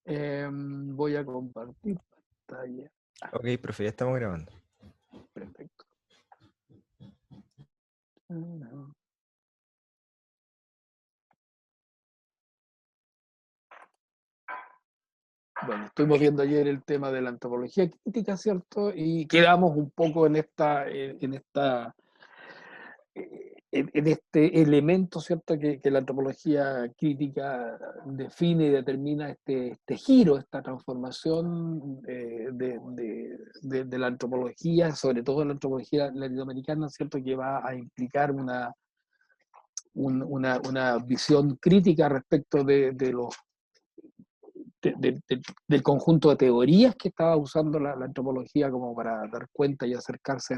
Voy a compartir pantalla. Ok, profe, ya estamos grabando. Perfecto. Bueno, estuvimos viendo ayer el tema de la antropología crítica, ¿cierto? Y quedamos un poco en este elemento, ¿cierto? Que la antropología crítica define y determina este giro, esta transformación de la antropología, sobre todo la antropología latinoamericana, ¿cierto? Que va a implicar una visión crítica respecto del conjunto de teorías que estaba usando la antropología como para dar cuenta y acercarse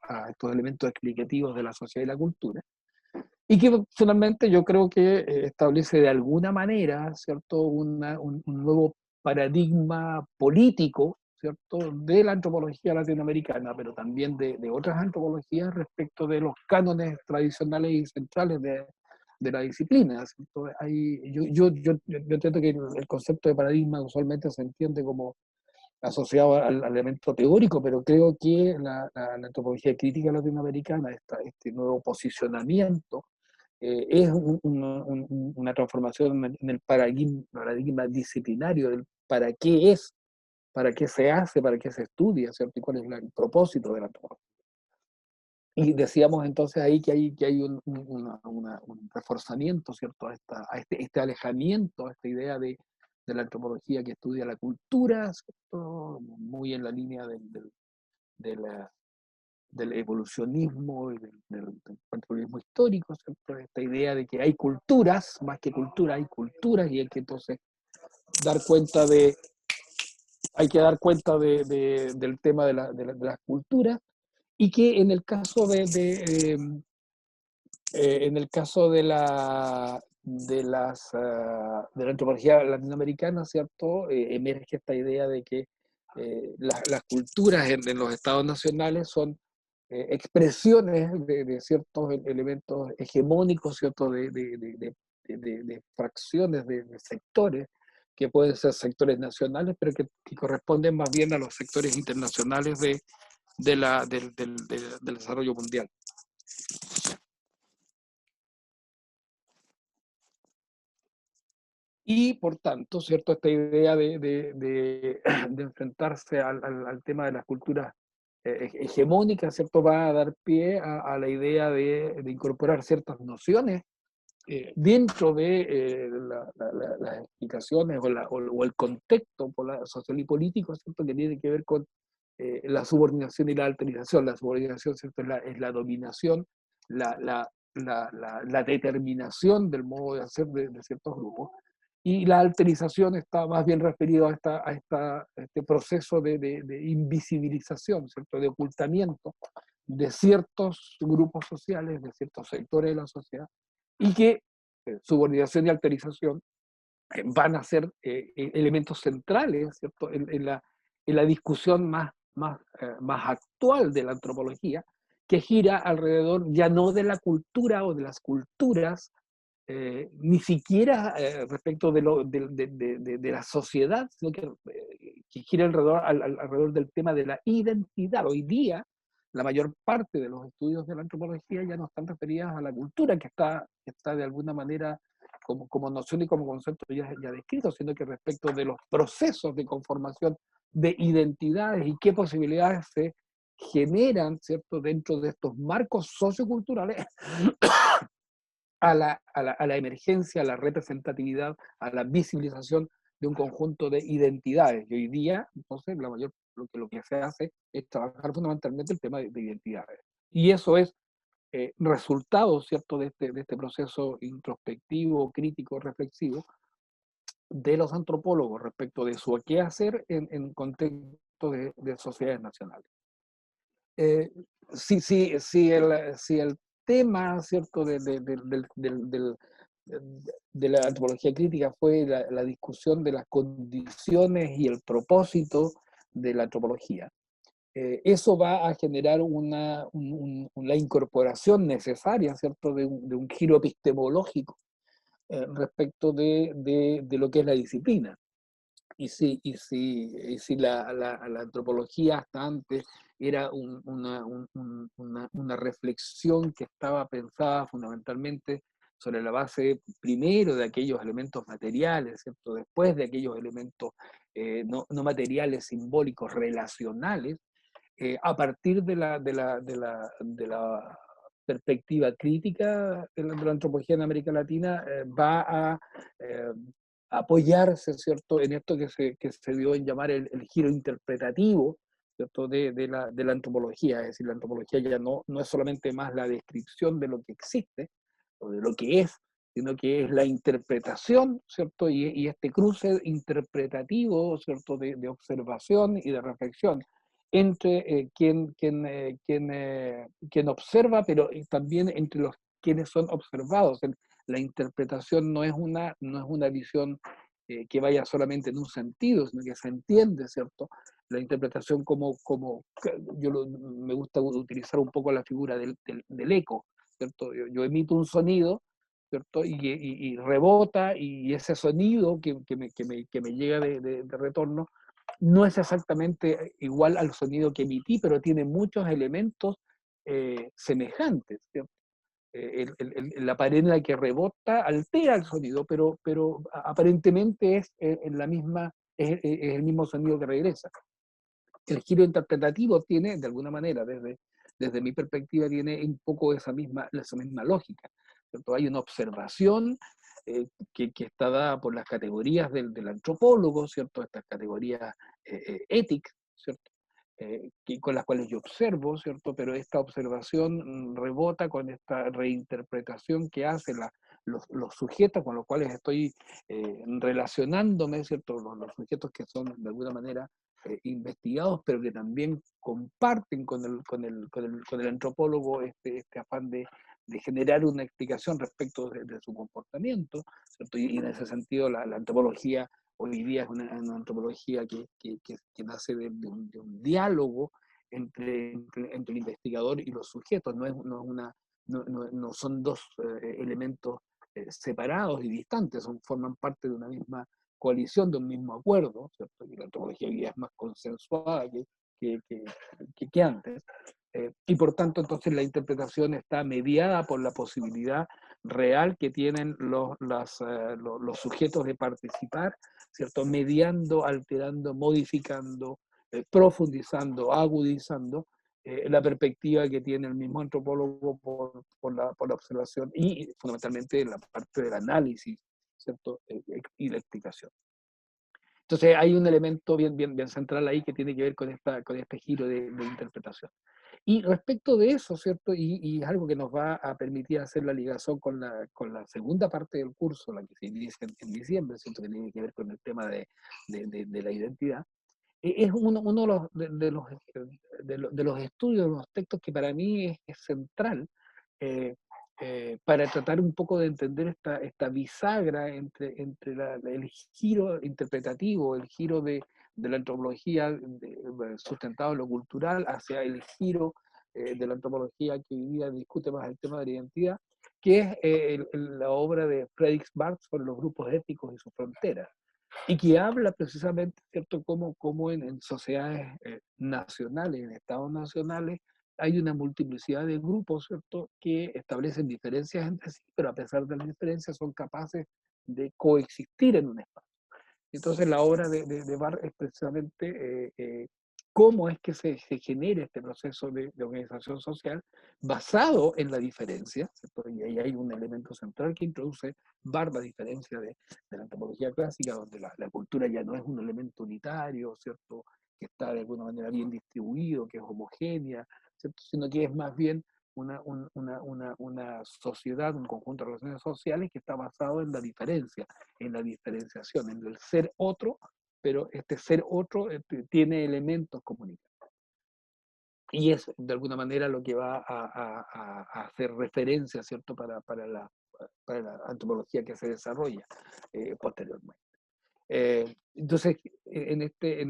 a estos elementos explicativos de la sociedad y la cultura. Y que finalmente yo creo que establece de alguna manera, ¿cierto?, un nuevo paradigma político, ¿cierto?, de la antropología latinoamericana, pero también de otras antropologías respecto de los cánones tradicionales y centrales de la disciplina, ¿cierto? Yo entiendo que el concepto de paradigma usualmente se entiende como asociado al elemento teórico, pero creo que la antropología crítica latinoamericana, este nuevo posicionamiento, es una transformación en el paradigma disciplinario del para qué es, para qué se hace, para qué se estudia, ¿cierto? Y cuál es el propósito de la antropología. Y decíamos entonces ahí que hay un reforzamiento, ¿cierto? A este alejamiento, a esta idea de la antropología que estudia la cultura, ¿cierto? Muy en la línea de la, del evolucionismo y del antropologismo histórico, ¿cierto? Esta idea de que hay culturas, más que cultura, hay culturas, y hay que entonces dar cuenta del tema de las culturas, y que en el caso en el caso de la antropología latinoamericana, ¿cierto? Emerge esta idea de que las culturas en los estados nacionales son expresiones de ciertos elementos hegemónicos, ¿cierto? De fracciones, de sectores, que pueden ser sectores nacionales, pero que corresponden más bien a los sectores internacionales del desarrollo mundial. Y por tanto, ¿cierto? Esta idea de enfrentarse al tema de las culturas hegemónicas, ¿cierto? Va a dar pie a la idea de incorporar ciertas nociones dentro de las explicaciones o el contexto social y político, ¿cierto? Que tiene que ver con la subordinación y la alterización. La subordinación, ¿cierto? Es la dominación, la determinación del modo de hacer de ciertos grupos. Y la alterización está más bien referido a este proceso de invisibilización, ¿cierto? De ocultamiento de ciertos grupos sociales, de ciertos sectores de la sociedad, y que subordinación y alterización van a ser elementos centrales, ¿cierto? En la discusión más actual de la antropología, que gira alrededor ya no de la cultura o de las culturas, ni siquiera respecto de la sociedad, sino que gira alrededor del tema de la identidad. Hoy día, la mayor parte de los estudios de la antropología ya no están referidas a la cultura, que está de alguna manera como noción y como concepto ya descrito, sino que respecto de los procesos de conformación de identidades y qué posibilidades se generan, ¿cierto?, dentro de estos marcos socioculturales a la emergencia, a la representatividad, a la visibilización de un conjunto de identidades. Y hoy día, entonces, lo que se hace es trabajar fundamentalmente el tema de identidades. Y eso es resultado, ¿cierto?, de este proceso introspectivo, crítico, reflexivo de los antropólogos respecto de su quehacer en contexto de sociedades nacionales. Eh, si el tema, ¿cierto?, de la antropología crítica fue la discusión de las condiciones y el propósito de la antropología, eso va a generar la incorporación necesaria, ¿cierto?, de un giro epistemológico respecto de lo que es la disciplina. y si la antropología hasta antes era una reflexión que estaba pensada fundamentalmente sobre la base primero de aquellos elementos materiales, ¿cierto? Después de aquellos elementos no materiales, simbólicos, relacionales, a partir de la perspectiva crítica de la antropología en América Latina, va a eh, apoyarse, ¿cierto?, en esto que se dio en llamar el giro interpretativo, ¿cierto?, de la antropología. Es decir, la antropología ya no es solamente más la descripción de lo que existe o de lo que es, sino que es la interpretación, ¿cierto? Y este cruce interpretativo, ¿cierto?, de observación y de reflexión entre quien observa, pero también entre los quienes son observados. La interpretación no es una visión que vaya solamente en un sentido, sino que se entiende, ¿cierto? La interpretación me gusta utilizar un poco la figura del eco, ¿cierto? Yo emito un sonido, ¿cierto? Y rebota, y ese sonido que me llega de retorno no es exactamente igual al sonido que emití, pero tiene muchos elementos semejantes, ¿cierto? La pared en la que rebota altera el sonido, pero aparentemente es el mismo sonido que regresa. El giro interpretativo tiene, de alguna manera, desde mi perspectiva, tiene un poco esa misma lógica, ¿cierto? Hay una observación que está dada por las categorías del antropólogo, ¿cierto? Estas categorías éticas, ¿cierto? Con las cuales yo observo, ¿cierto? Pero esta observación rebota con esta reinterpretación que hacen los sujetos con los cuales estoy relacionándome, ¿cierto? Los sujetos que son de alguna manera investigados, pero que también comparten con el antropólogo este afán de generar una explicación respecto de su comportamiento, ¿cierto? Y en ese sentido la antropología hoy día es una antropología que nace de un diálogo entre el investigador y los sujetos, no son dos elementos separados y distantes, forman parte de una misma coalición, de un mismo acuerdo, ¿cierto? Y la antropología hoy día es más consensuada que, que, que antes. Y por tanto, entonces la interpretación está mediada por la posibilidad real que tienen los sujetos de participar, ¿cierto? Mediando, alterando, modificando, profundizando, agudizando la perspectiva que tiene el mismo antropólogo por la observación y fundamentalmente la parte del análisis, ¿cierto? Y la explicación. Entonces hay un elemento bien, bien, bien central ahí que tiene que ver con este giro de interpretación. Y respecto de eso, ¿cierto? Y es algo que nos va a permitir hacer la ligación con la segunda parte del curso, la que se inicia en diciembre, ¿cierto? Que tiene que ver con el tema de la identidad. Es uno de los estudios, de los textos que para mí es central eh, para tratar un poco de entender esta bisagra entre el giro interpretativo, el giro de la antropología sustentado en lo cultural, hacia el giro de la antropología que hoy día discute más el tema de la identidad, que es la obra de Fredrik Barth sobre los grupos étnicos y sus fronteras, y que habla precisamente, ¿cierto?, cómo en sociedades nacionales, en estados nacionales, hay una multiplicidad de grupos, ¿cierto?, que establecen diferencias entre sí, pero a pesar de las diferencias son capaces de coexistir en un espacio. Entonces la obra de Barr es precisamente cómo es que se genera este proceso de organización social basado en la diferencia, ¿cierto? Y ahí hay un elemento central que introduce Barr, la diferencia de la antropología clásica, donde la cultura ya no es un elemento unitario, ¿cierto? Que está de alguna manera bien distribuido, que es homogénea, ¿cierto? Sino que es más bien una sociedad, un conjunto de relaciones sociales que está basado en la diferencia, en la diferenciación, en el ser otro, pero este ser otro tiene elementos comunicativos. Y es de alguna manera lo que va a hacer referencia, ¿cierto?, para la antropología que se desarrolla posteriormente. Entonces, en este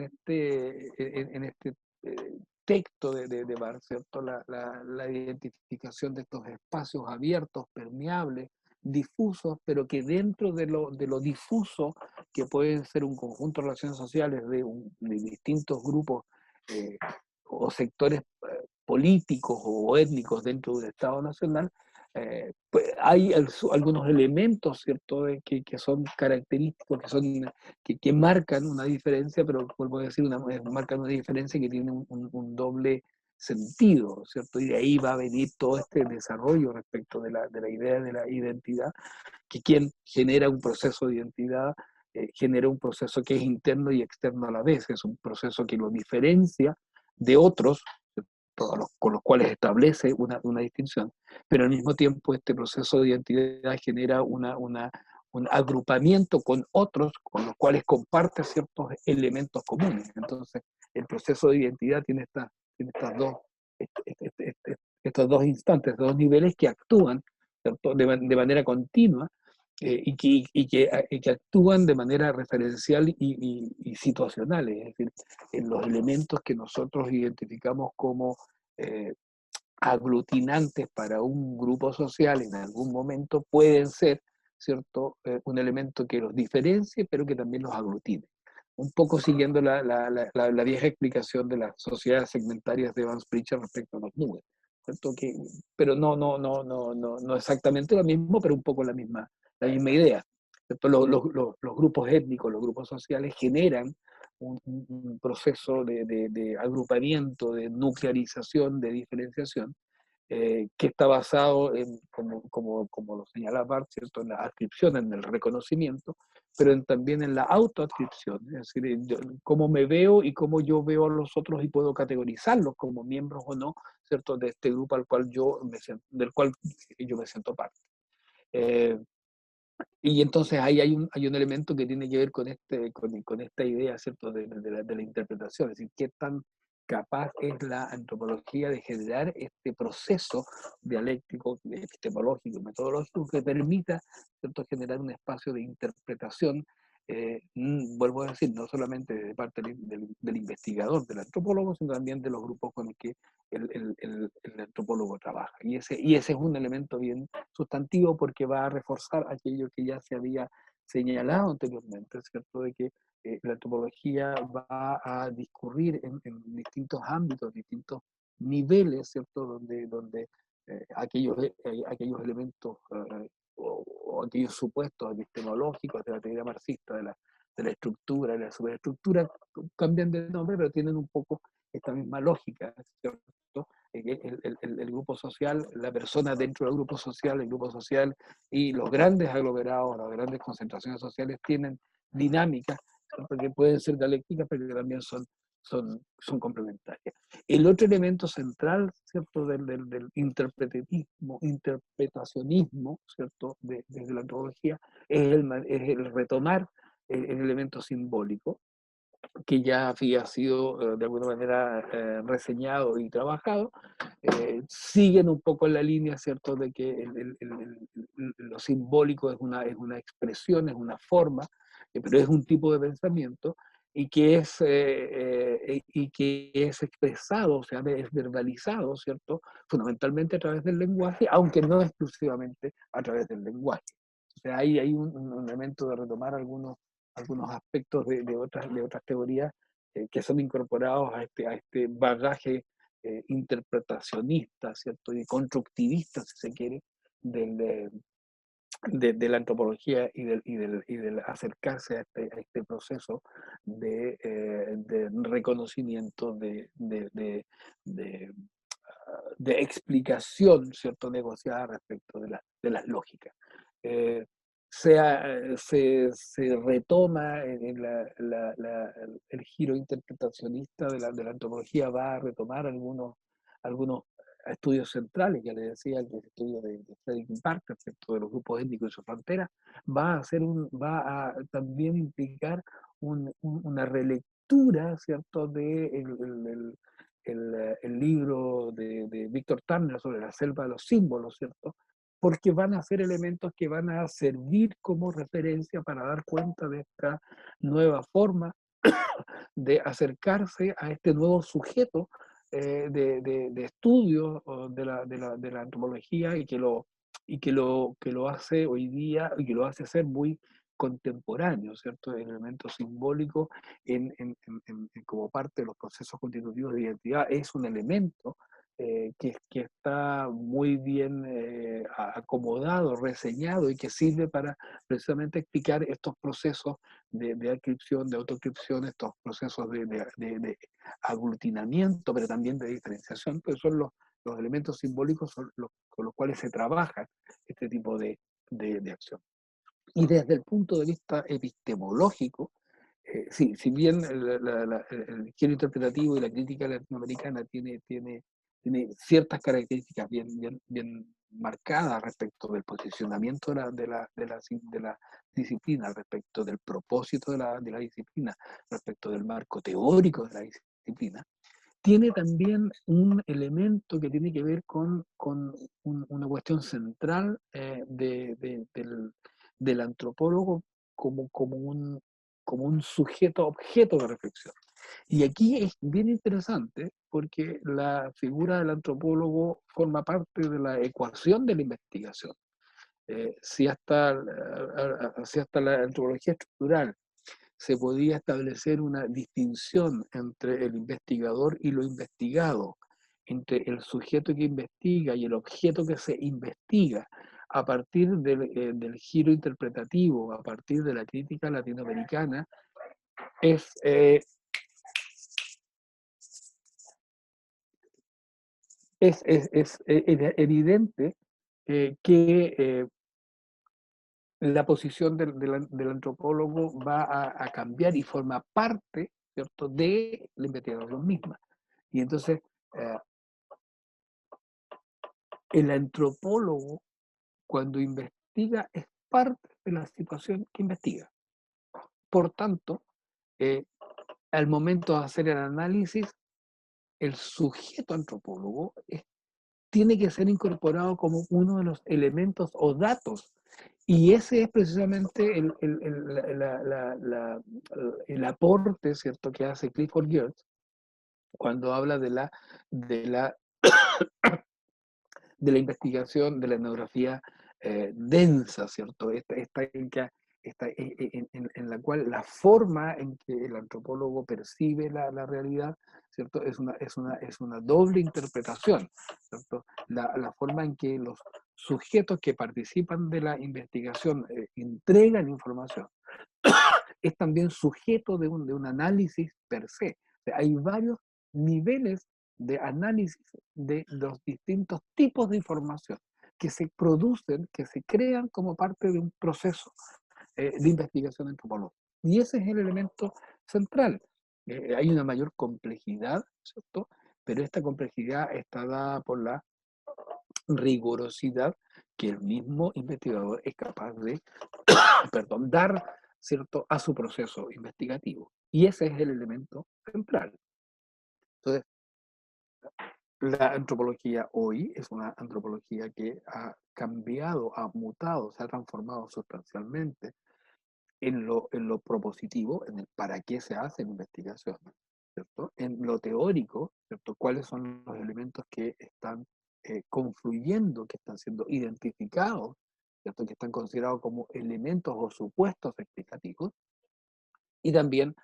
texto de Barth, ¿cierto? La identificación de estos espacios abiertos, permeables, difusos, pero que dentro de lo difuso, que pueden ser un conjunto de relaciones sociales de distintos grupos eh, o sectores políticos o étnicos dentro del Estado Nacional, pues hay algunos elementos, ¿cierto?, que son característicos, que marcan una diferencia, pero vuelvo a decir, marcan una diferencia que tiene un doble sentido, ¿cierto? Y de ahí va a venir todo este desarrollo respecto de la idea de la identidad, que quien genera un proceso de identidad genera un proceso que es interno y externo a la vez, es un proceso que lo diferencia de otros, con los cuales establece una distinción, pero al mismo tiempo este proceso de identidad genera un agrupamiento con otros con los cuales comparte ciertos elementos comunes. Entonces, el proceso de identidad tiene estos dos instantes, dos niveles que actúan, ¿cierto?, de manera continua y que actúan de manera referencial y situacional, es decir, en los elementos que nosotros identificamos como eh, aglutinantes para un grupo social en algún momento pueden ser, ¿cierto?, un elemento que los diferencie, pero que también los aglutine. Un poco siguiendo la vieja explicación de las sociedades segmentarias de Evans Pritchard respecto a los nubes, ¿cierto? Pero no exactamente lo mismo, pero un poco la misma idea. Los grupos étnicos, los grupos sociales generan un proceso de agrupamiento, de nuclearización, de diferenciación, que está basado en, como lo señala Barth, ¿cierto?, en la adscripción, en el reconocimiento, pero también en la autoadscripción, es decir, cómo me veo y cómo yo veo a los otros y puedo categorizarlos como miembros o no, ¿cierto?, de este grupo del cual yo me siento parte. Eh, y entonces ahí hay un elemento que tiene que ver con esta idea, ¿cierto?, de la interpretación, es decir, qué tan capaz es la antropología de generar este proceso dialéctico, epistemológico, metodológico, que permita, ¿cierto?, generar un espacio de interpretación, vuelvo a decir, no solamente de parte del investigador, del antropólogo, sino también de los grupos con los que el antropólogo trabaja. Y ese es un elemento bien sustantivo porque va a reforzar aquello que ya se había señalado anteriormente, ¿cierto?, de que la antropología va a discurrir en distintos ámbitos, distintos niveles, ¿cierto?, donde aquellos elementos o aquellos supuestos epistemológicos de la teoría marxista, de la estructura, de la superestructura, cambian de nombre, pero tienen un poco esta misma lógica, ¿cierto? El grupo social, la persona dentro del grupo social, el grupo social y los grandes aglomerados, las grandes concentraciones sociales tienen dinámicas, ¿cierto?, que pueden ser dialécticas, pero que también son complementarias. El otro elemento central, ¿cierto?, del interpretacionismo, ¿cierto?, desde la antropología, es el retomar el elemento simbólico, que ya había sido de alguna manera reseñado y trabajado, siguen un poco en la línea, ¿cierto?, de que lo simbólico es una expresión, es una forma, pero es un tipo de pensamiento y que es expresado, o sea, es verbalizado, ¿cierto?, fundamentalmente a través del lenguaje, aunque no exclusivamente a través del lenguaje. O sea, ahí hay un elemento de retomar algunos aspectos de otras teorías que son incorporados a este bagaje interpretacionista, ¿cierto?, y constructivista, si se quiere, del, de la antropología y del acercarse a este proceso de reconocimiento, de explicación, ¿cierto?, negociada respecto de las lógicas. Eh, se retoma el giro interpretacionista de la antropología, va a retomar algunos estudios centrales, ya les decía, el estudio de Frederick Parker, ¿cierto?, de los grupos étnicos y sus fronteras, va a también implicar una relectura, ¿cierto?, de el libro de Víctor Turner sobre la selva de los símbolos, ¿cierto?, porque van a ser elementos que van a servir como referencia para dar cuenta de esta nueva forma de acercarse a este nuevo sujeto de estudio de la antropología y que que lo hace hoy día y que lo hace ser muy contemporáneo, ¿cierto? El elemento simbólico como parte de los procesos constitutivos de identidad es un elemento que está muy bien acomodado, reseñado y que sirve para precisamente explicar estos procesos de adscripción, de autoscripción, estos procesos de aglutinamiento, pero también de diferenciación, pues son los elementos simbólicos son con los cuales se trabaja este tipo de acción. Y desde el punto de vista epistemológico, sí, si bien el giro interpretativo y la crítica latinoamericana tiene ciertas características bien marcadas respecto del posicionamiento de la disciplina, respecto del propósito de la disciplina, respecto del marco teórico de la disciplina, tiene también un elemento que tiene que ver con una cuestión central del antropólogo como un sujeto objeto de reflexión. Y aquí es bien interesante porque la figura del antropólogo forma parte de la ecuación de la investigación. Si hasta la antropología estructural se podía establecer una distinción entre el investigador y lo investigado, entre el sujeto que investiga y el objeto que se investiga, a partir del giro interpretativo, a partir de la crítica latinoamericana, es, eh, es evidente que la posición del antropólogo va a cambiar y forma parte, ¿cierto?, de la investigación misma. Y entonces, eh, el antropólogo, cuando investiga, es parte de la situación que investiga. Por tanto, eh, al momento de hacer el análisis, el sujeto antropólogo tiene que ser incorporado como uno de los elementos o datos. Y ese es precisamente el aporte, ¿cierto?, que hace Clifford Geertz cuando habla de la, de la investigación de la etnografía densa, ¿cierto? En la cual la forma en que el antropólogo percibe la realidad, ¿cierto? Es una doble interpretación, ¿cierto? La forma en que los sujetos que participan de la investigación entregan información es también sujeto de un análisis per se. O sea, hay varios niveles de análisis de los distintos tipos de información que se producen, que se crean como parte de un proceso de investigación antropológica. Y ese es el elemento central. Hay una mayor complejidad, ¿cierto? Pero esta complejidad está dada por la rigurosidad que el mismo investigador es capaz de perdón, dar, ¿cierto?, a su proceso investigativo. Y ese es el elemento central. Entonces, la antropología hoy es una antropología que ha cambiado, ha mutado, se ha transformado sustancialmente en lo propositivo, en el para qué se hace la investigación, ¿cierto? En lo teórico, ¿cierto? ¿Cuáles son los elementos que están confluyendo, que están siendo identificados, ¿cierto? Que están considerados como elementos o supuestos explicativos? Y también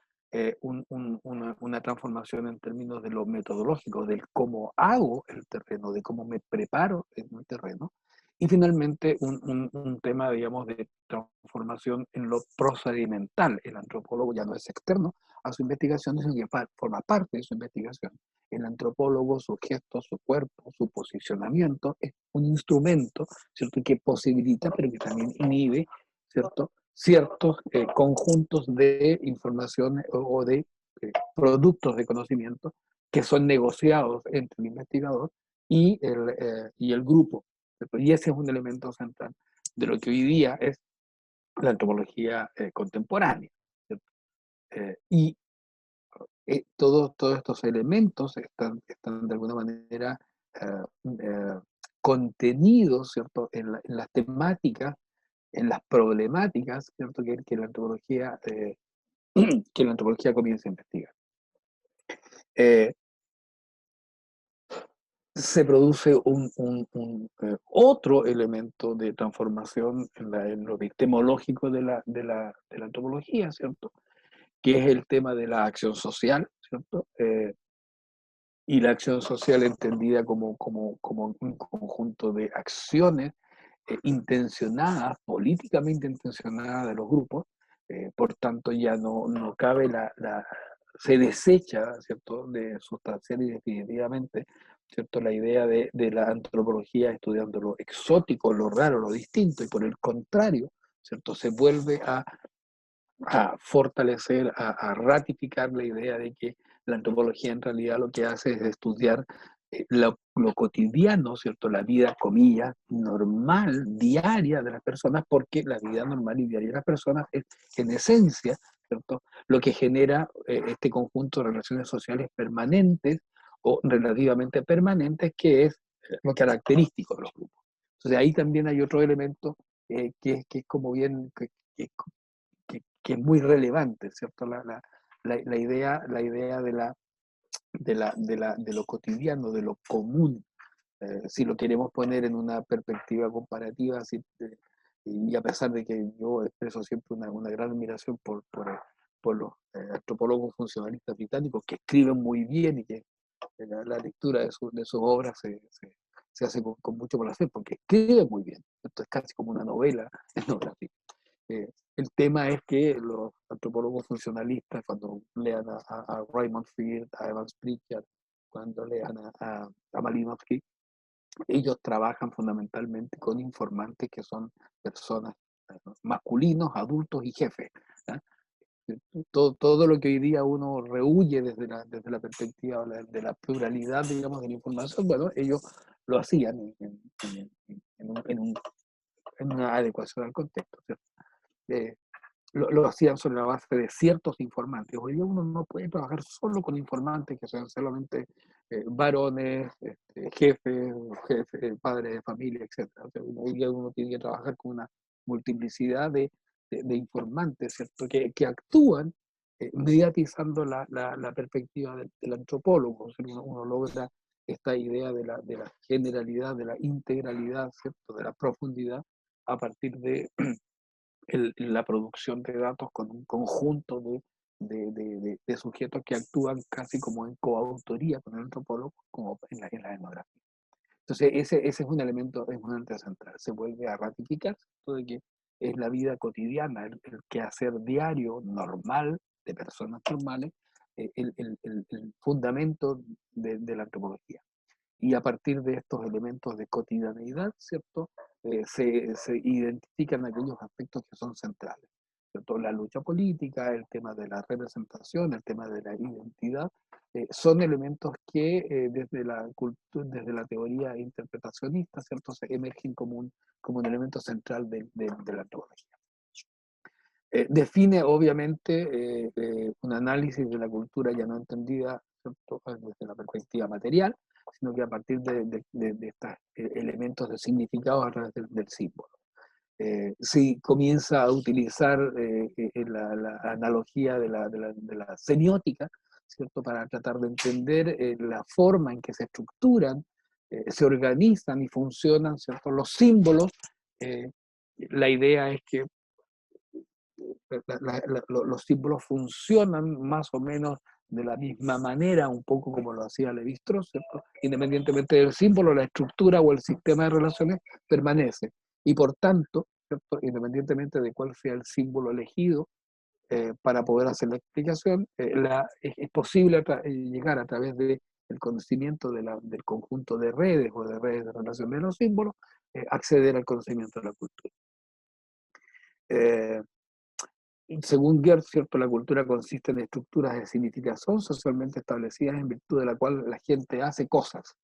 una transformación en términos de lo metodológico, del cómo hago el terreno, de cómo me preparo en el terreno, y finalmente un tema, digamos, de transformación en lo procedimental. El antropólogo ya no es externo a su investigación, sino que forma parte de su investigación. El antropólogo, su gesto, su cuerpo, su posicionamiento, es un instrumento, ¿cierto?, que posibilita, pero que también inhibe, ¿cierto?, ciertos conjuntos de información o de productos de conocimiento que son negociados entre el investigador y el grupo, ¿cierto? Y ese es un elemento central de lo que hoy día es la antropología contemporánea, ¿cierto? Y todos estos elementos están de alguna manera eh, eh, contenidos, ¿cierto?, en las temáticas, en las problemáticas, ¿cierto?, que la antropología que la antropología comienza a investigar. Eh, se produce otro elemento de transformación en lo epistemológico de la antropología, ¿cierto? Que es el tema de la acción social, ¿cierto? Y la acción social entendida como un conjunto de acciones intencionadas, políticamente intencionadas de los grupos, por tanto ya no cabe se desecha, ¿cierto?, de sustancial y definitivamente, ¿cierto?, la idea de la antropología estudiando lo exótico, lo raro, lo distinto, y por el contrario, ¿cierto?, se vuelve a fortalecer, a ratificar la idea de que la antropología en realidad lo que hace es estudiar lo cotidiano, ¿cierto? La vida, comillas, normal, diaria de las personas, porque la vida normal y diaria de las personas es, en esencia, ¿cierto? Lo que genera este conjunto de relaciones sociales permanentes o relativamente permanentes, que es lo característico de los grupos. Entonces ahí también hay otro elemento que es como bien, que es muy relevante, ¿cierto? La idea de lo cotidiano, de lo común, si lo queremos poner en una perspectiva comparativa, y a pesar de que yo expreso siempre una gran admiración por los antropólogos funcionalistas británicos que escriben muy bien y que la lectura de sus obras se hace con mucho placer porque escriben muy bien. Esto es casi como una novela etnográfica. Eh, el tema es que los antropólogos funcionalistas, cuando lean a Raymond Field, a Evans Pritchard, cuando lean a Malinowski, ellos trabajan fundamentalmente con informantes que son personas masculinos, adultos y jefes. ¿eh? Todo lo que hoy día uno rehuye desde la perspectiva de la pluralidad, digamos, de la información, bueno, ellos lo hacían en una adecuación al contexto, ¿cierto? Eh, lo hacían sobre la base de ciertos informantes. Hoy día uno no puede trabajar solo con informantes que sean solamente varones, jefes, padres de familia, etc. O sea, hoy día uno tiene que trabajar con una multiplicidad de informantes, ¿cierto? Que actúan mediatizando la perspectiva del antropólogo. O sea, uno logra esta idea de la generalidad, de la integralidad, ¿cierto? De la profundidad a partir de la producción de datos con un conjunto de sujetos que actúan casi como en coautoría con el antropólogo, como en la etnografía. Entonces, ese es un elemento central. Se vuelve a ratificar esto de que es la vida cotidiana, el quehacer diario, normal, de personas normales, el fundamento de la antropología. Y a partir de estos elementos de cotidianeidad, ¿cierto? Se identifican aquellos aspectos que son centrales, ¿cierto? La lucha política, el tema de la representación, el tema de la identidad, son elementos que desde la teoría interpretacionista, ¿cierto? Se emergen como un elemento central de la antropología. Define obviamente un análisis de la cultura ya no entendida, ¿cierto?, desde la perspectiva material, sino que a partir de estos elementos de significado a través del símbolo. Si comienza a utilizar la analogía de la semiótica, ¿cierto?, para tratar de entender la forma en que se estructuran, se organizan y funcionan, ¿cierto?, los símbolos. eh, la idea es que los símbolos funcionan más o menos de la misma manera, un poco como lo hacía Levi-Strauss, ¿cierto? Independientemente del símbolo, la estructura o el sistema de relaciones permanece. Y por tanto, ¿cierto?, independientemente de cuál sea el símbolo elegido para poder hacer la explicación, es posible llegar a través del conocimiento del conjunto de redes o de redes de relación de los símbolos, acceder al conocimiento de la cultura. Eh, Según Gertz, ¿cierto?, la cultura consiste en estructuras de significación socialmente establecidas en virtud de la cual la gente hace cosas.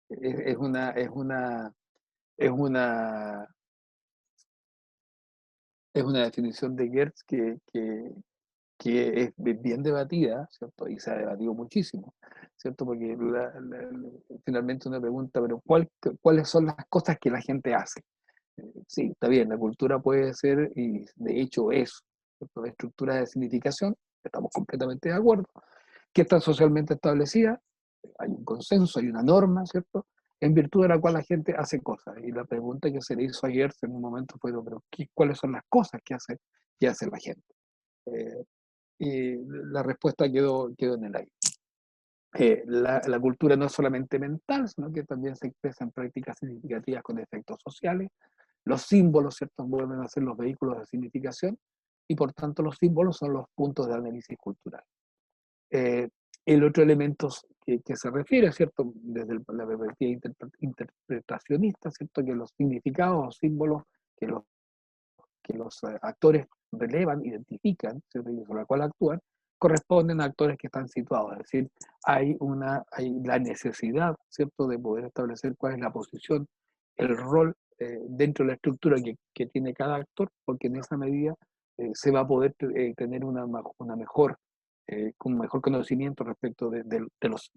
Es una, es una, es una, es una definición de Gertz que es bien debatida, ¿cierto? Y se ha debatido muchísimo, ¿cierto? Porque finalmente uno pregunta, pero ¿cuáles son las cosas que la gente hace? Sí, está bien, la cultura puede ser, y de hecho es, ¿cierto?, estructuras de significación, estamos completamente de acuerdo, que están socialmente establecidas, hay un consenso, hay una norma, ¿cierto? en virtud de la cual la gente hace cosas. Y la pregunta que se le hizo ayer en un momento fue, pero ¿cuáles son las cosas que hace la gente? Eh, y la respuesta quedó en el aire. La cultura no es solamente mental, sino que también se expresa en prácticas significativas con efectos sociales. Los símbolos, ¿cierto?, vuelven a ser los vehículos de significación y por tanto los símbolos son los puntos de análisis cultural. Eh, el otro elemento que se refiere, ¿cierto?, desde la perspectiva interpretacionista, ¿cierto?, que los significados o símbolos que los actores relevan, identifican, ¿cierto?, y sobre la cual actúan, corresponden a actores que están situados. Es decir, hay la necesidad, ¿cierto?, de poder establecer cuál es la posición, el rol dentro de la estructura que tiene cada actor, porque en esa medida se va a poder tener un mejor conocimiento respecto de los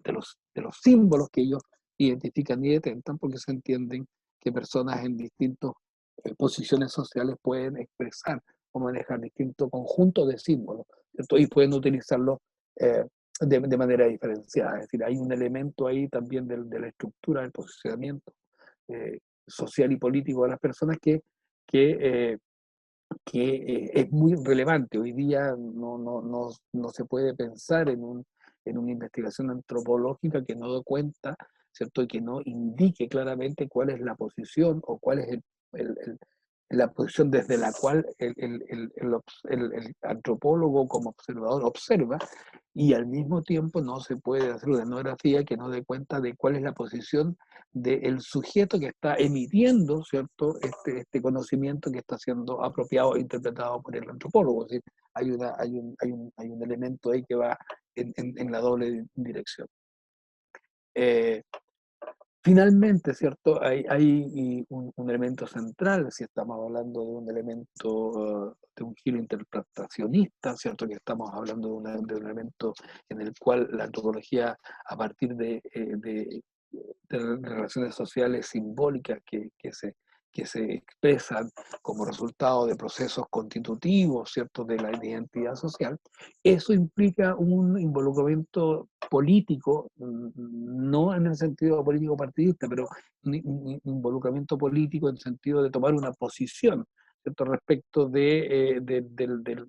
símbolos que ellos identifican y detentan, porque se entienden que personas en distintos posiciones sociales pueden expresar o manejar distintos conjuntos de símbolos, ¿cierto? Y pueden utilizarlos de manera diferenciada. Es decir, hay un elemento ahí también de la estructura, del posicionamiento social y político de las personas que, eh, que es muy relevante. Hoy día no se puede pensar en una investigación antropológica que no dé cuenta, ¿cierto? Y que no indique claramente cuál es la posición o cuál es el- el- la posición desde la cual el antropólogo como observador observa, y al mismo tiempo no se puede hacer una etnografía que no dé cuenta de cuál es la posición del sujeto que está emitiendo, ¿cierto?, este conocimiento que está siendo apropiado e interpretado por el antropólogo. Es decir, hay un elemento ahí que va en la doble dirección. Eh, Finalmente, ¿cierto? Hay un elemento central, si estamos hablando de un elemento, de un giro interpretacionista, ¿cierto? Que estamos hablando de un elemento en el cual la antropología, a partir de relaciones sociales simbólicas que se expresan como resultado de procesos constitutivos, ¿cierto?, de la identidad social, eso implica un involucramiento político, no en el sentido político partidista, pero un involucramiento político en el sentido de tomar una posición, ¿cierto?, respecto de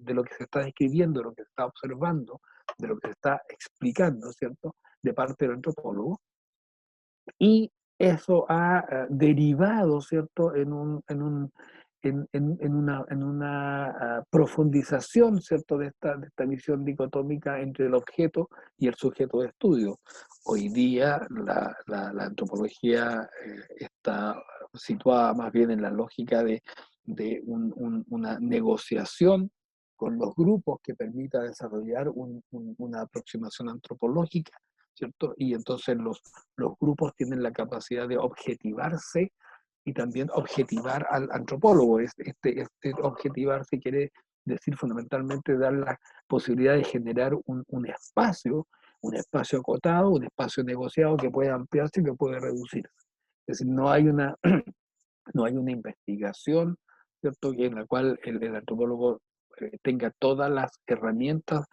lo que se está describiendo, de lo que se está observando, de lo que se está explicando, ¿cierto?, de parte del antropólogo. Y eso ha derivado, ¿cierto?, en una profundización, ¿cierto?, de esta visión dicotómica entre el objeto y el sujeto de estudio. Hoy día la antropología está situada más bien en la lógica de una negociación con los grupos que permita desarrollar una aproximación antropológica, ¿cierto? Y entonces los grupos tienen la capacidad de objetivarse y también objetivar al antropólogo. Este objetivarse quiere decir fundamentalmente dar la posibilidad de generar un espacio acotado, un espacio negociado que puede ampliarse y que puede reducirse. Es decir, no hay una investigación, ¿cierto?, en la cual el antropólogo tenga todas las herramientas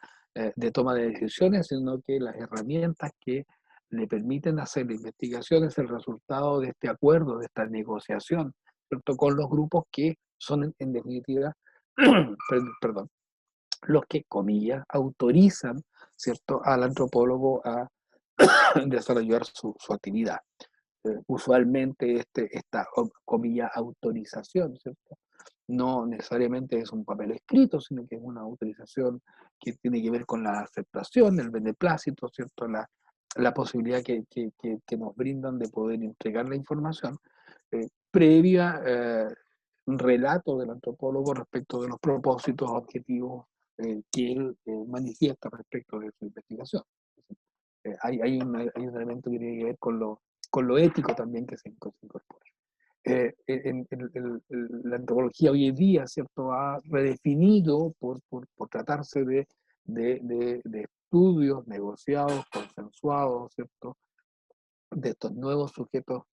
de toma de decisiones, sino que las herramientas que le permiten hacer la investigación es el resultado de este acuerdo, de esta negociación, ¿cierto?, con los grupos que son en definitiva, perdón, los que, comillas, autorizan, ¿cierto?, al antropólogo a desarrollar su actividad. Usualmente esta, comilla, autorización, ¿cierto?, no necesariamente es un papel escrito, sino que es una autorización que tiene que ver con la aceptación, el beneplácito, ¿cierto?, la posibilidad que nos brindan de poder entregar la información previa relato del antropólogo respecto de los propósitos, objetivos que él manifiesta respecto de su investigación. Hay un elemento que tiene que ver con lo ético también que se incorpora. La antropología hoy en día, ¿cierto?, ha redefinido por tratarse de estudios negociados, consensuados, ¿cierto?, de estos nuevos sujetos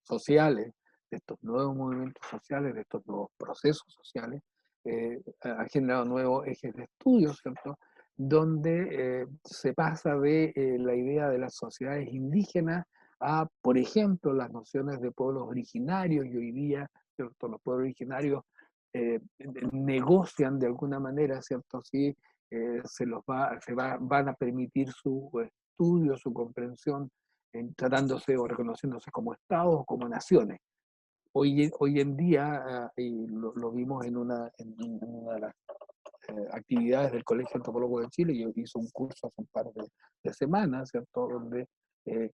sociales, de estos nuevos movimientos sociales, de estos nuevos procesos sociales, ha generado nuevos ejes de estudio, ¿cierto?, donde se pasa de la idea de las sociedades indígenas a, por ejemplo, las nociones de pueblos originarios, y hoy día, ¿cierto? Los pueblos originarios negocian de alguna manera, ¿cierto? Si van a permitir su estudio, su comprensión, tratándose o reconociéndose como estados o como naciones. Hoy en día, y lo vimos en una de las actividades del Colegio Antropólogo de Chile. Yo hice un curso hace un par de semanas, ¿cierto? Donde eh,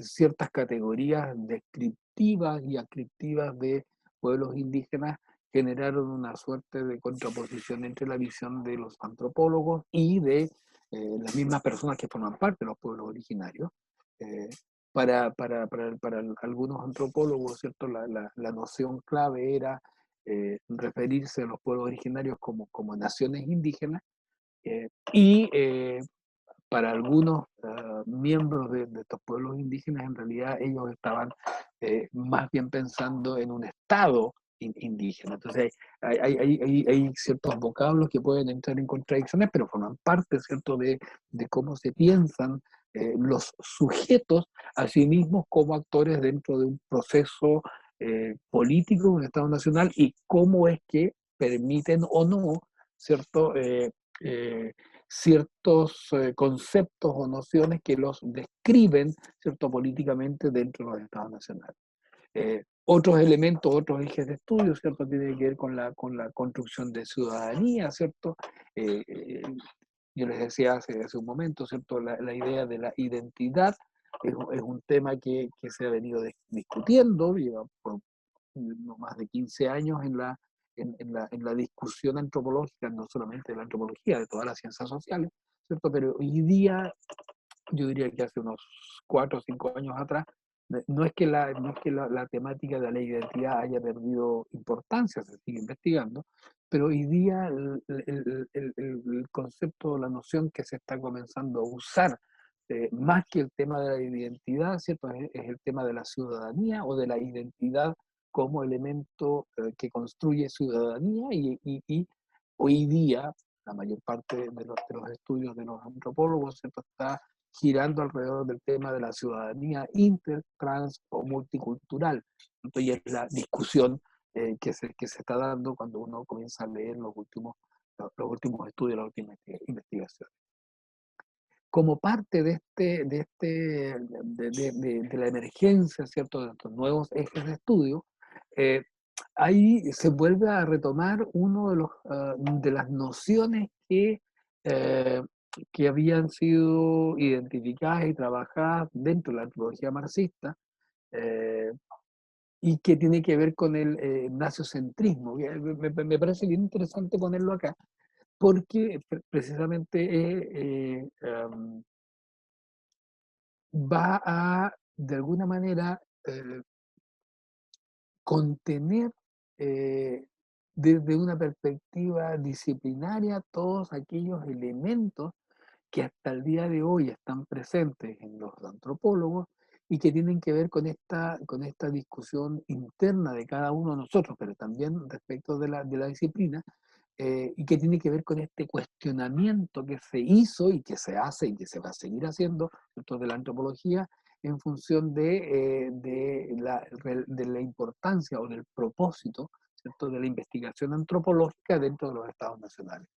ciertas categorías descriptivas y ascriptivas de pueblos indígenas generaron una suerte de contraposición entre la visión de los antropólogos y de las mismas personas que forman parte de los pueblos originarios. Eh, para algunos antropólogos, ¿cierto? La noción clave era referirse a los pueblos originarios como naciones indígenas, y para algunos miembros de estos pueblos indígenas, en realidad ellos estaban más bien pensando en un estado indígena. Entonces hay ciertos vocablos que pueden entrar en contradicciones, pero forman parte, ¿cierto?, de cómo se piensan los sujetos a sí mismos como actores dentro de un proceso político, un Estado nacional, y cómo es que permiten o no, ¿cierto?, ciertos conceptos o nociones que los describen, ¿cierto?, políticamente dentro de los estados nacionales. Otros elementos, otros ejes de estudio, ¿cierto?, tienen que ver con la construcción de ciudadanía, ¿cierto? Eh, eh, yo les decía hace un momento, ¿cierto?, la idea de la identidad es un tema que se ha venido discutiendo, digamos, por no más de 15 años en la discusión antropológica, no solamente de la antropología, de todas las ciencias sociales, ¿cierto? Pero hoy día, yo diría que hace unos 4 o 5 años atrás, no es que la temática de la identidad haya perdido importancia, se sigue investigando, pero hoy día el concepto, la noción que se está comenzando a usar, más que el tema de la identidad, ¿cierto? Es el tema de la ciudadanía o de la identidad como elemento que construye ciudadanía, y hoy día la mayor parte de los estudios de los antropólogos, ¿cierto?, está girando alrededor del tema de la ciudadanía inter, trans o multicultural. Entonces, es la discusión que se está dando cuando uno comienza a leer los últimos estudios, las últimas investigaciones. Como parte de la emergencia, ¿cierto?, de estos nuevos ejes de estudio, eh, ahí se vuelve a retomar uno de las nociones eh, que habían sido identificadas y trabajadas dentro de la antropología marxista, eh, y que tiene que ver con el naciocentrismo. Me parece bien interesante ponerlo acá, porque precisamente va a, de alguna manera, contener desde una perspectiva disciplinaria todos aquellos elementos que hasta el día de hoy están presentes en los antropólogos y que tienen que ver con esta discusión interna de cada uno de nosotros, pero también respecto de la disciplina, y que tiene que ver con este cuestionamiento que se hizo y que se hace y que se va a seguir haciendo dentro de la antropología en función de la importancia o del propósito, ¿cierto?, de la investigación antropológica dentro de los estados nacionales.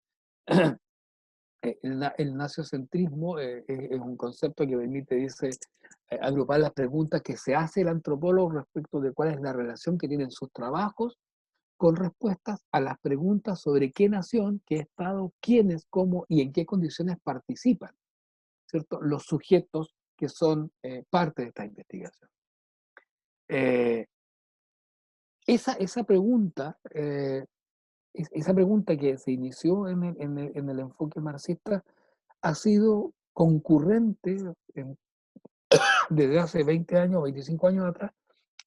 El naciocentrismo es un concepto que permite, dice, agrupar las preguntas que se hace el antropólogo respecto de cuál es la relación que tienen sus trabajos con respuestas a las preguntas sobre qué nación, qué estado, quiénes, cómo y en qué condiciones participan, ¿cierto?, los sujetos que son parte de esta investigación. Eh, esa pregunta, esa pregunta que se inició en el enfoque marxista ha sido concurrente en desde hace 20 años, 25 años atrás,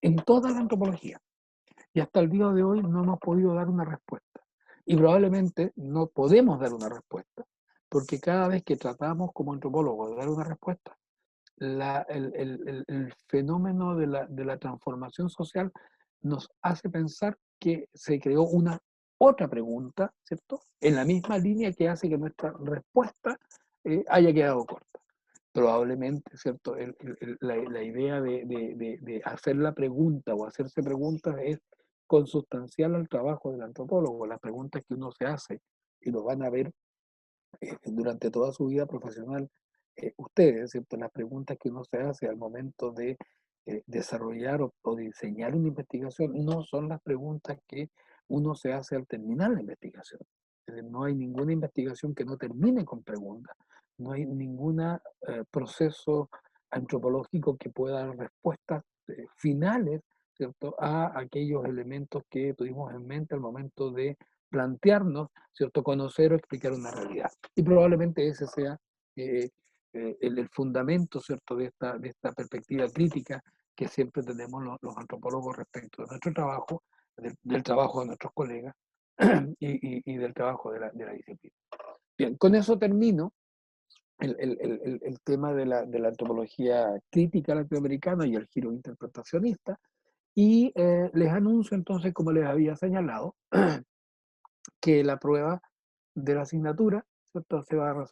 en toda la antropología. Y hasta el día de hoy no hemos podido dar una respuesta. Y probablemente no podemos dar una respuesta, porque cada vez que tratamos como antropólogos de dar una respuesta, el fenómeno de la transformación social nos hace pensar que se creó una otra pregunta, ¿cierto?, en la misma línea que hace que nuestra respuesta haya quedado corta. probablemente, ¿cierto? La idea de hacer la pregunta o hacerse preguntas es consustancial al trabajo del antropólogo. Las preguntas que uno se hace, y lo van a ver durante toda su vida profesional, ustedes, ¿cierto? Las preguntas que uno se hace al momento de desarrollar o diseñar una investigación no son las preguntas que uno se hace al terminar la investigación. No hay ninguna investigación que no termine con preguntas, no hay ningún proceso antropológico que pueda dar respuestas finales, ¿cierto?, a aquellos elementos que tuvimos en mente al momento de plantearnos, ¿cierto?, conocer o explicar una realidad. Y probablemente ese sea eh, el fundamento, ¿cierto?, de esta perspectiva crítica que siempre tenemos los antropólogos respecto de nuestro trabajo, del trabajo de nuestros colegas y del trabajo de la disciplina. Bien, con eso termino el tema de la antropología crítica latinoamericana y el giro interpretacionista, y les anuncio entonces, como les había señalado, que la prueba de la asignatura, ¿cierto?, se va a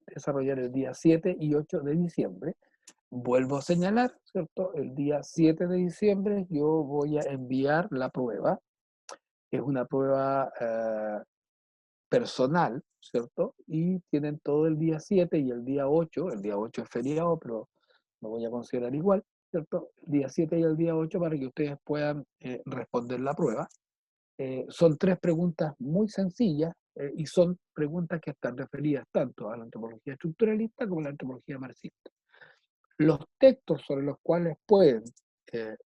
desarrollar el día 7 y 8 de diciembre. Vuelvo a señalar, ¿cierto? El día 7 de diciembre yo voy a enviar la prueba. Es una prueba personal, ¿cierto? Y tienen todo el día 7 y el día 8. El día 8 es feriado, pero lo voy a considerar igual, ¿cierto? El día 7 y el día 8 para que ustedes puedan responder la prueba. Son tres preguntas muy sencillas y son preguntas que están referidas tanto a la antropología estructuralista como a la antropología marxista. Los textos sobre los cuales pueden eh,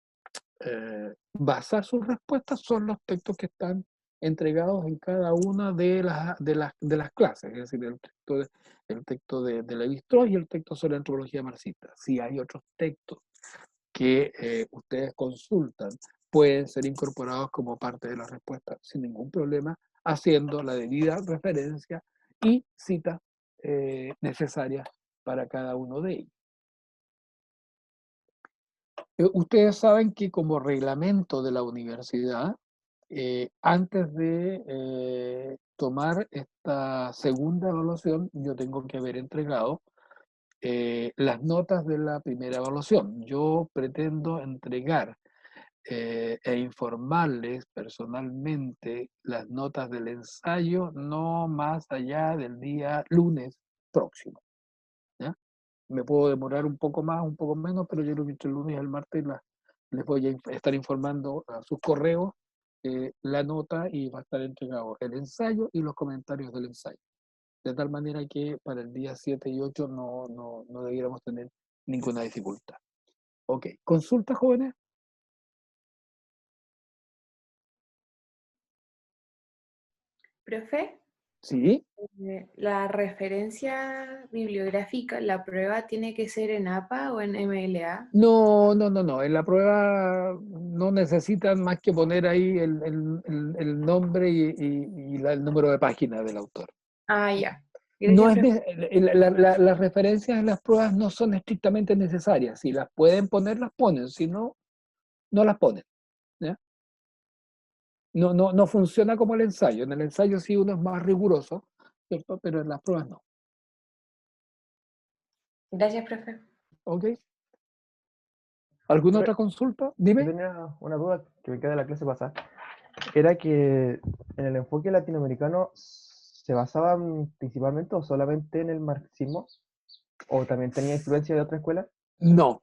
basar sus respuestas son los textos que están entregados en cada una de las clases, es decir, el texto de Levi-Strauss y el texto sobre la antropología marxista. Si hay otros textos que ustedes consultan, pueden ser incorporados como parte de la respuesta sin ningún problema, haciendo la debida referencia y citas necesarias para cada uno de ellos. Ustedes saben que como reglamento de la universidad, antes de tomar esta segunda evaluación, yo tengo que haber entregado las notas de la primera evaluación. Yo pretendo entregar e informarles personalmente las notas del ensayo no más allá del día lunes próximo, ¿ya? Me puedo demorar un poco más, un poco menos, pero yo creo que entre el lunes y el martes les voy a estar informando a sus correos la nota, y va a estar entregado el ensayo y los comentarios del ensayo. De tal manera que para el día 7 y 8 no debiéramos tener ninguna dificultad. Ok, ¿consulta, jóvenes? Profe, Sí. la referencia bibliográfica, ¿la prueba tiene que ser en APA o en MLA? No. En la prueba no necesitan más que poner ahí el nombre y el número de página del autor. Ah, ya. No Gracias, es profe. las referencias en las pruebas no son estrictamente necesarias. Si las pueden poner, las ponen. Si no, no las ponen, ¿ya? No funciona como el ensayo. En el ensayo sí uno es más riguroso, ¿cierto? Pero en las pruebas no. Gracias, profe. ¿Ok? ¿Alguna otra Profe, consulta? yo Dime. tenía una duda que me queda de la clase pasada. Era que en el enfoque latinoamericano se basaban principalmente o solamente en el marxismo, o también tenía influencia de otra escuela. No.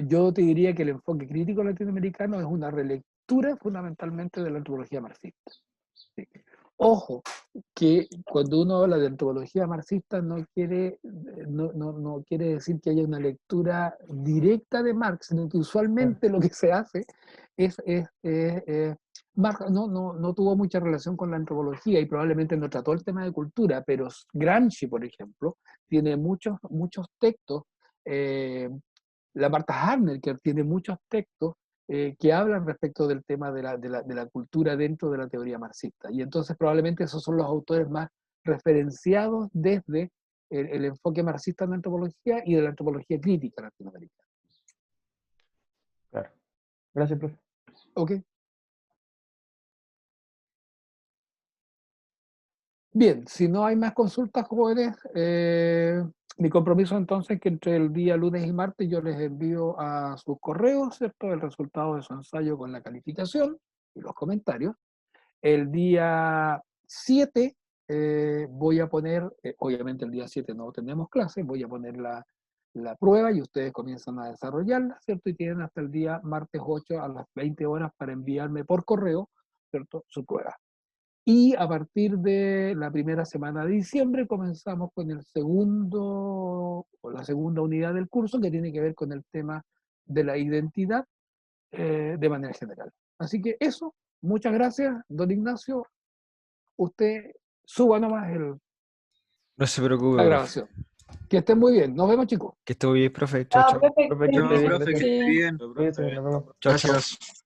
Yo te diría que el enfoque crítico latinoamericano es una relectura fundamentalmente de la antropología marxista. ¿Sí? Ojo, que cuando uno habla de antropología marxista no quiere decir que haya una lectura directa de Marx, sino que Claro, usualmente lo que se hace Marx no tuvo mucha relación con la antropología y probablemente no trató el tema de cultura, pero Gramsci, por ejemplo, tiene muchos textos, eh, la Martha Harnecker tiene muchos textos que hablan respecto del tema de la cultura dentro de la teoría marxista. Y entonces probablemente esos son los autores más referenciados desde el enfoque marxista en la antropología y de la antropología crítica latinoamericana. claro. Gracias, profe. ¿Ok? Bien, si no hay más consultas, jóvenes, Mi compromiso entonces es que entre el día lunes y martes yo les envío a sus correos, ¿cierto?, el resultado de su ensayo con la calificación y los comentarios. El día 7 voy a poner, obviamente el día 7 no tenemos clase, voy a poner la prueba y ustedes comienzan a desarrollarla, ¿cierto? Y tienen hasta el día martes 8 a las 20 horas para enviarme por correo, ¿cierto?, su prueba. Y a partir de la primera semana de diciembre comenzamos con el segundo, o la segunda unidad del curso, que tiene que ver con el tema de la identidad de manera general. Así que eso, muchas gracias, don Ignacio. Usted suba nomás No se preocupe, la profe. grabación. Que estén muy bien. Nos vemos, chicos. Que esté muy bien, profe. Chao, Chao, chao. profe, que Profe, esté que bien. esté bien, Profe, que gracias. esté bien. Cuídense, nos vemos. Chao, chao. Gracias.